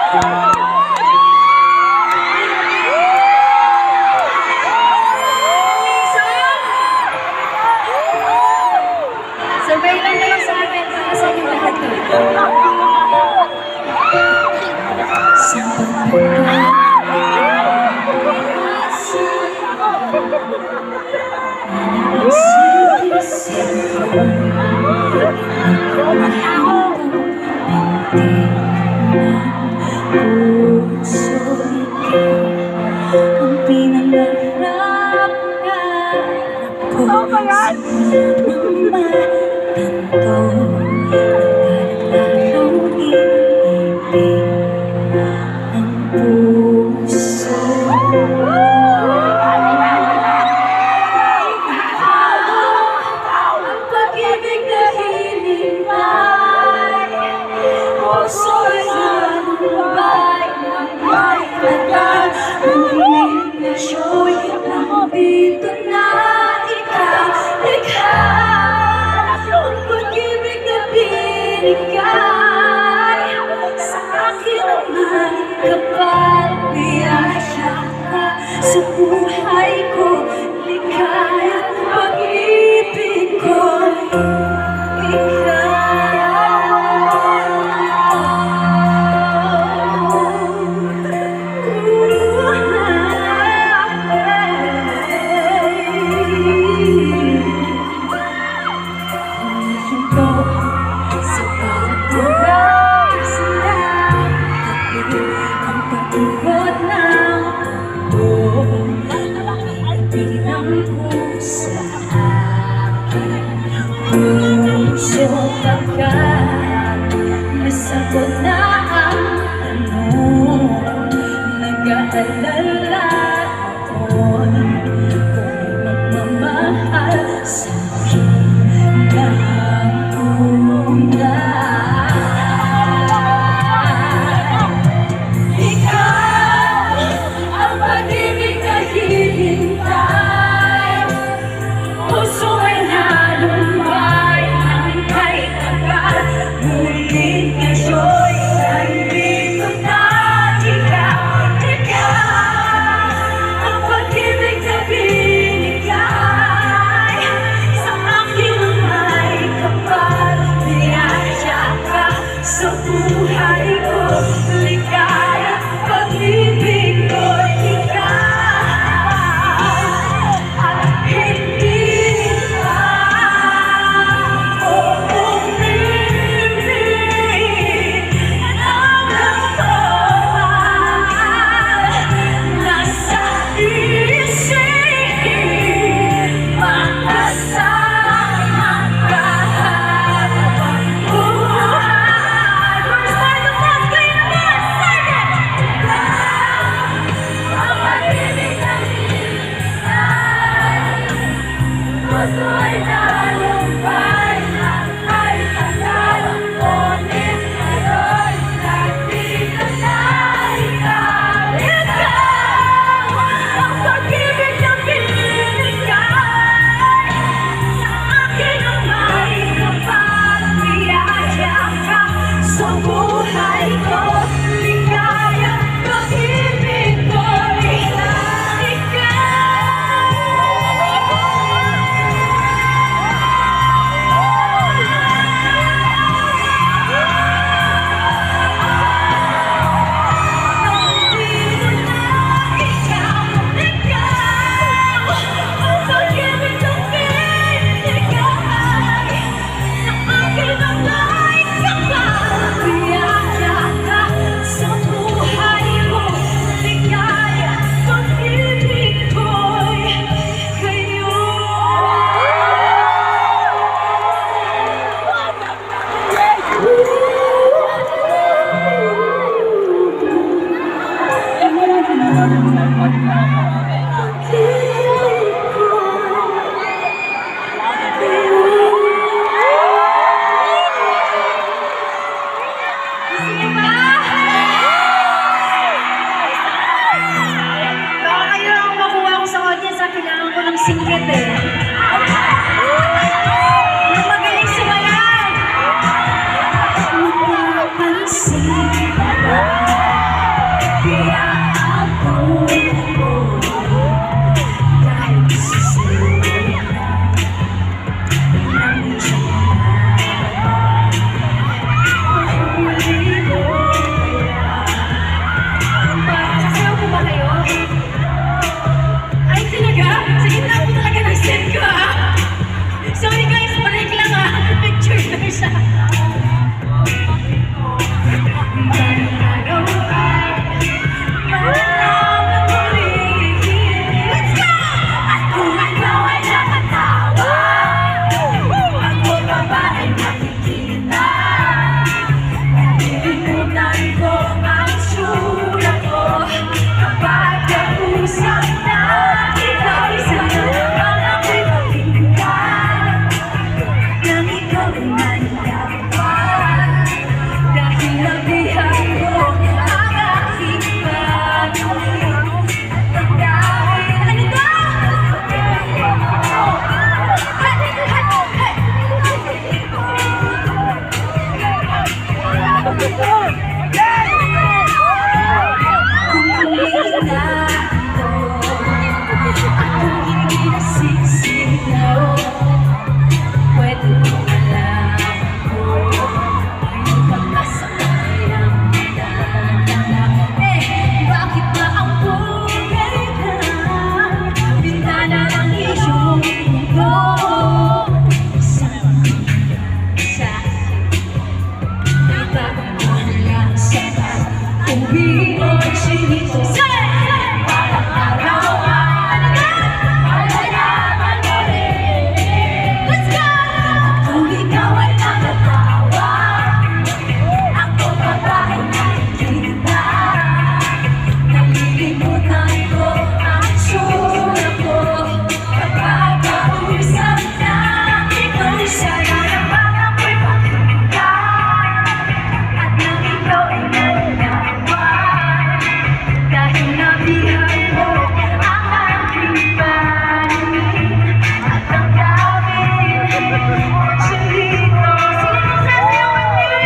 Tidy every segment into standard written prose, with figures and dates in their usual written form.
Sabay lang kayo sa akin para sa inyo lahat to. Sa ang pinangarap ko nang matanto nagdarang ibig ang puso. Ang pag-ibig na hinintay, puso'y nalumbay. be or chinito. Let's go! Kung ikaw ay nakatawa, ako pa ba ay nakikita? Nalilimutan ko ang tsura ko kapag kausap na ikaw siya na naman ako'y pakinggan at nang ikaw ay nanawan dahil nabihan mo ang aking paningin at ang daming chilito. Sino sasayawan niyo?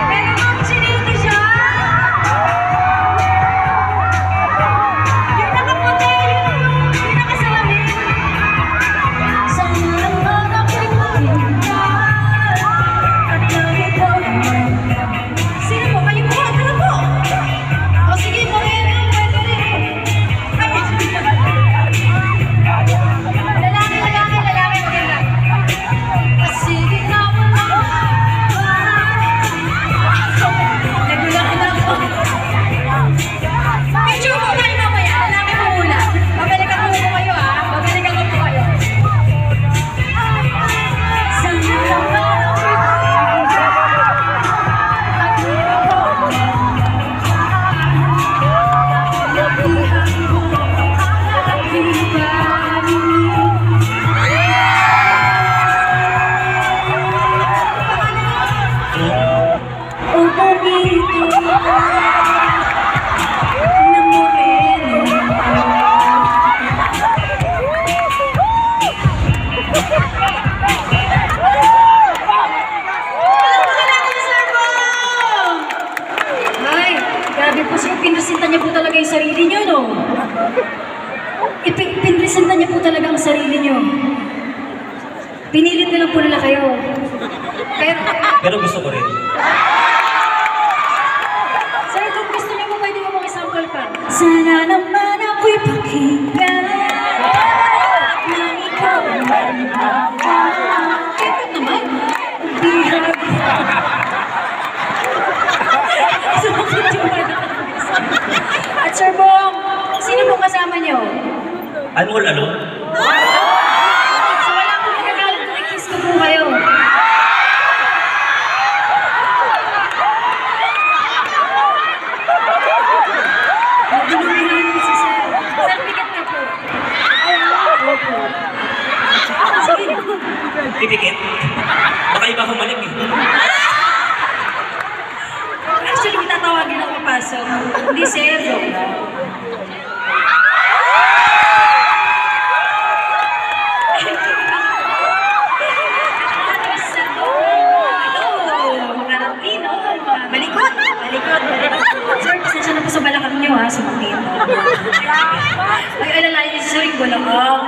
Pero kung chinito siya, yung nakaputi, yung pinakasalamin. Sana naman ako'y pakinggan at nang ikaw ay nanawan. Sino po? Kayo po? Ano po? O sige, Moreno, pwede rin. Ay, lalaki, maganda. Sige na wala. Nagulahan ako. Picture po kayo mamaya. Lalaki po muna. Babalikan ko po kayo ha. Babalikan ko po kayo. Sana naman ako'y pakinggan at ikaw nabihan mo ang aking paningin. O bonito na moreno. Ay, grabe po siya. Pinresenta niya po talaga yung sarili niyo, no? Pinresenta niya po talaga ang sarili niyo. Pinilit na lang po nila kayo. Pero, Pero gusto ko rin. sir, kung gusto niyo po, pwede mo mag-sample pa. Sana naman ako'y pakinggan na ikaw ang nanawan. Kaya naman, bihag. Sumakit yung mga At Sir Bong, sino po kasama niyo? I'm all alone. So wala po magagalit kung i-kiss ko po kayo. Magbinungan po si Sir. Sir, bigat na po. Opo. Sige. Pipikit. Baka iba humalik eh. Actually, tatawagin ako papasok. Hindi, Sir. Joke lang. Balikot! Sir, pasensya na po sa balakang niyo ha, sumakit. Ay, alalayan niyo si Sir, yung balakang.